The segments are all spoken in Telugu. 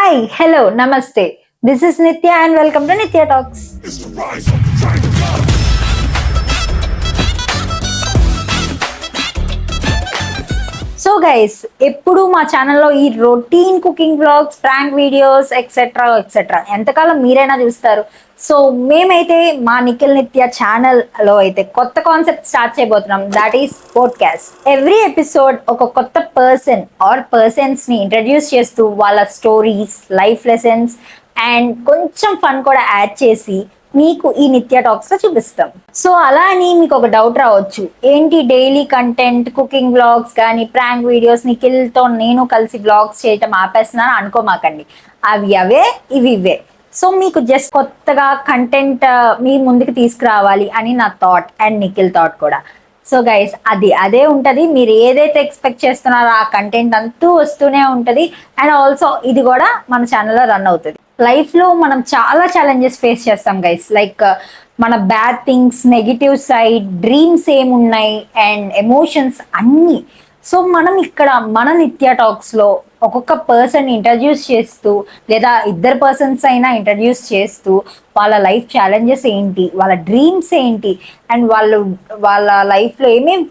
Hi, hello, namaste. This is Nitya and welcome to Nitya Talks. So guys, ఎప్పుడు మా ఛానల్లో ఈ routine cooking vlogs, prank videos etcetera ఎంతకాలం మీరైనా చూస్తారు. సో మేమైతే మా నిఖిల్ నిత్య ఛానల్లో అయితే కొత్త కాన్సెప్ట్ స్టార్ట్ చేయబోతున్నాం. That is podcast. Every episode ఒక కొత్త పర్సన్ ఆర్ పర్సన్స్ ని ఇంట్రడ్యూస్ చేస్తూ వాళ్ళ స్టోరీస్, లైఫ్ లెసన్స్ అండ్ కొంచెం ఫన్ కూడా యాడ్ చేసి మీకు ఈ నిత్య టాక్స్ లో చూపిస్తాం. సో అలా అని మీకు ఒక డౌట్ రావచ్చు, ఏంటి డైలీ కంటెంట్, కుకింగ్ వ్లాగ్స్ కానీ ప్రాంక్ వీడియోస్ నిఖిల్ తో నేను కలిసి వ్లాగ్స్ చేయటం ఆపేస్తున్నాను అనుకోమాకండి. అవి అవే, ఇవి ఇవే. సో మీకు జస్ట్ కొత్తగా కంటెంట్ మీ ముందుకు తీసుకురావాలి అని నా థాట్ అండ్ నిఖిల్ థాట్ కూడా. సో గైస్, అదే ఉంటది. మీరు ఏదైతే ఎక్స్పెక్ట్ చేస్తున్నారో ఆ కంటెంట్ అంతా వస్తూనే ఉంటది. అండ్ ఆల్సో ఇది కూడా మన ఛానల్లో రన్ అవుతుంది. లైఫ్ లో మనం చాలా ఛాలెంజెస్ ఫేస్ చేస్తాం గైస్. లైక్ మన bad things, negative side, dreams ఏమున్నాయి అండ్ ఎమోషన్స్ అన్నీ. సో మనం ఇక్కడ మన నిత్య టాక్స్ లో ఒక్కొక్క పర్సన్ ఇంట్రడ్యూస్ చేస్తూ, లేదా ఇద్దరు పర్సన్స్ అయినా ఇంట్రడ్యూస్ చేస్తూ వాళ్ళ లైఫ్ ఛాలెంజెస్ ఏంటి, వాళ్ళ డ్రీమ్స్ ఏంటి అండ్ వాళ్ళ లైఫ్ లో ఏమేమి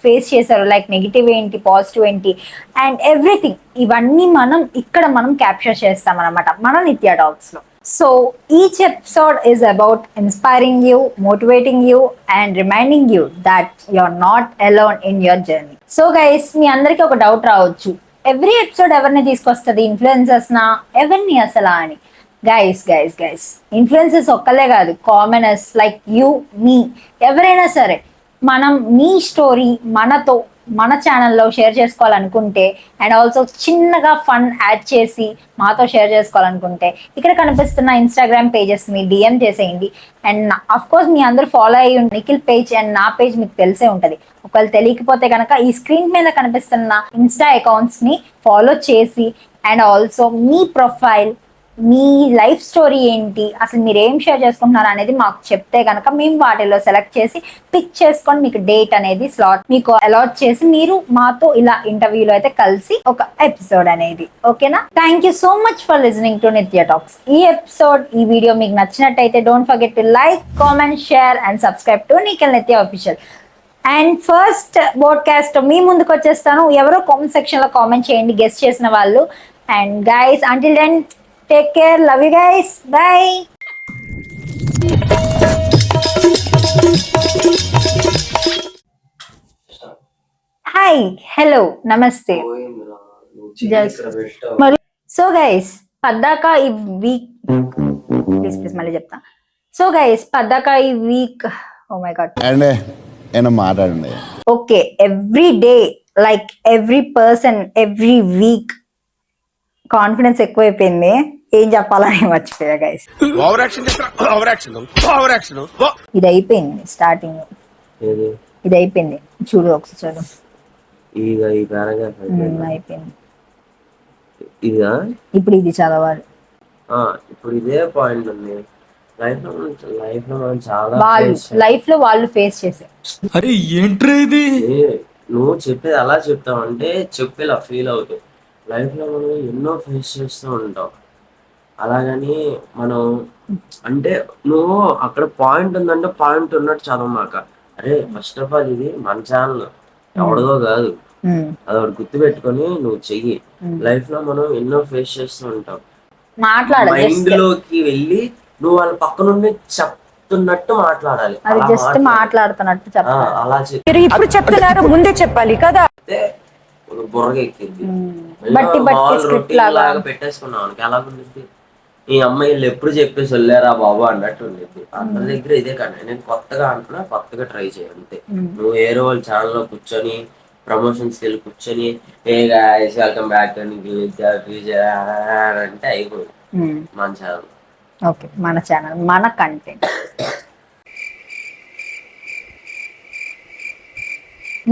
ఫేస్ చేశారు, లైక్ నెగిటివ్ ఏంటి, పాజిటివ్ ఏంటి అండ్ ఎవ్రీథింగ్, ఇవన్నీ మనం క్యాప్చర్ చేస్తాం అనమాట మన నిత్య టాక్స్ లో. So each episode is about inspiring you, motivating you and reminding you that you're not alone in your journey. So guys, మీ అందరికీ ఒక డౌట్ రావచ్చు, ఎవ్రీ ఎపిసోడ్ ఎవరిని తీసుకొస్తుంది, ఇన్ఫ్లుయెన్సర్స్ నా, ఎవరిని అసలా అని. గైస్ ఇన్ఫ్లుయెన్సర్స్ ఒక్కలే కాదు, కామనర్స్ లైక్ యూ, మీ, ఎవరైనా సరే మనం మీ స్టోరీ మన ఛానల్లో షేర్ చేసుకోవాలనుకుంటే అండ్ ఆల్సో చిన్నగా ఫన్ యాడ్ చేసి మాతో షేర్ చేసుకోవాలనుకుంటే ఇక్కడ కనిపిస్తున్న ఇన్స్టాగ్రామ్ పేజెస్ మీ డిఎం చేసేయండి. అండ్ అఫ్ కోర్స్ మీ అందరూ ఫాలో అయ్యి నిఖిల్ పేజ్ అండ్ నా పేజ్ మీకు తెలిసే ఉంటుంది. ఒకవేళ తెలియకపోతే కనుక ఈ స్క్రీన్ మీద కనిపిస్తున్న ఇన్స్టా అకౌంట్స్ ని ఫాలో చేసి and also me profile, me life story ఏంటి, అసలు మీరు ఏం షేర్ చేసుకుంటున్నారు అనేది మాకు చెప్తే కనుక మేము వాటిలో సెలెక్ట్ చేసి పిక్ చేసుకొని మీకు డేట్ అనేది స్లాట్ మీకు అలాట్ చేసి మీరు మాతో ఇలా ఇంటర్వ్యూలో అయితే కలిసి ఒక ఎపిసోడ్ అనేది. ఓకేనా? Thank you so much for listening to Nitya talks. ఈ వీడియో మీకు నచ్చినట్టయితే don't forget to like, comment, share and subscribe to Nikhil Nitya official. And first podcast మీ ముందుకు వచ్చేస్తాను. ఎవరో కామెంట్ సెక్షన్ లో కామెంట్ చేయండి గెస్ట్ చేసిన వాళ్ళు. And guys, until then, take care, love you guys, bye. Hi, hello, namaste. So guys, పద్దాక ఈ వీక్ ప్లీజ్ మళ్ళీ చెప్తా. సో గైస్, పద్దాక ఈ వీక్, ఓ మై గాడ్, మాట్లాడండి. Okay, every day, like every person, every week confidence ఎక్కువైపోయింది. ఏం చెప్పాలని మర్చిపోయా గైస్. ఇది అయిపోయింది స్టార్టింగ్, ఇది అయిపోయింది. చూడు ఒకసారి, అయిపోయింది. ఇప్పుడు ఇది చదవాలి. ఇప్పుడు ఇదే పాయింట్ ఉంది లైఫ్ లో మనం చాలా లైఫ్ లో వాళ్ళు ఫేస్ చేశారు. అరే ఏంట్రా ఇది, నువ్వు చెప్పేది అలా చెప్తావంటే చెప్పేలా ఫీల్ అవుతావు. లైఫ్ లో మనం ఎన్నో ఫేస్ చేస్తూ ఉంటాం. అలాగని మనం అంటే నువ్వు అక్కడ పాయింట్ ఉందంటే పాయింట్ ఉన్నట్టు చదవమాక. అరే ఫస్ట్ ఆఫ్ ఆల్ ఇది మన ఛానల్, ఎవడదో కాదు, అదొకటి గుర్తు పెట్టుకొని నువ్వు చెయ్యి. లైఫ్ లో మనం ఎన్నో ఫేస్ చేస్తూ ఉంటాం. మైండ్ లోకి వెళ్ళి నువ్వు వాళ్ళ పక్క నుండి చెప్తున్నట్టు మాట్లాడాలి. అలా చెప్తున్నారు, ముందే చెప్పాలి కదా. బుర్రగా ఎక్కింది, లాగా పెట్టేసుకున్నావు అనుకో, ఎలాగుండిద్ది? ఈ అమ్మాయిలు ఎప్పుడు చెప్పేసి వెళ్ళారా బాబు అన్నట్టు ఉండిద్ది. అందరి దగ్గర ఇదే కానీ నేను కొత్తగా అంటున్నా, కొత్తగా ట్రై చేయ అంతే. నువ్వు వేరే వాళ్ళ ఛానల్లో కూర్చొని ప్రమోషన్స్ వెళ్ళి కూర్చొని ఏ గైస్ వెల్కమ్ బ్యాక్ అంటే అయిపోయింది మన ఛానల్. ఓకే, మన ఛానల్, మన కంటెంట్.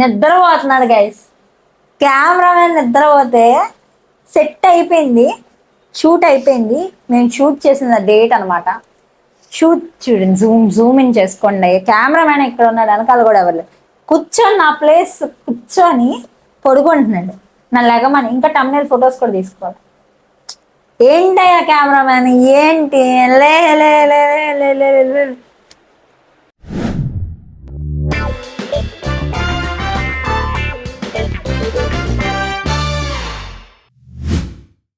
నిద్రపోతున్నాడు గైస్, కెమెరామెన్ నిద్రపోతే సెట్ అయిపోయింది, షూట్ అయిపోయింది. నేను షూట్ చేసిన డేట్ అనమాట. షూట్ చూడండి, జూమ్ ఇన్ చేసుకోండి. కెమెరామెన్ ఎక్కడ ఉన్నాడు, వెనకాల కూడా ఎవరు లేదు. కూర్చొని నా ప్లేస్ కూర్చొని పడుకుంటున్నాడు. నా లెగమని ఇంకా టమ్నెల్ ఫొటోస్ కూడా తీసుకోవాలి. ఏంటయ్యా కెమెరామ్యాన్ ఏంటి లే లే లే లే లే లే లే.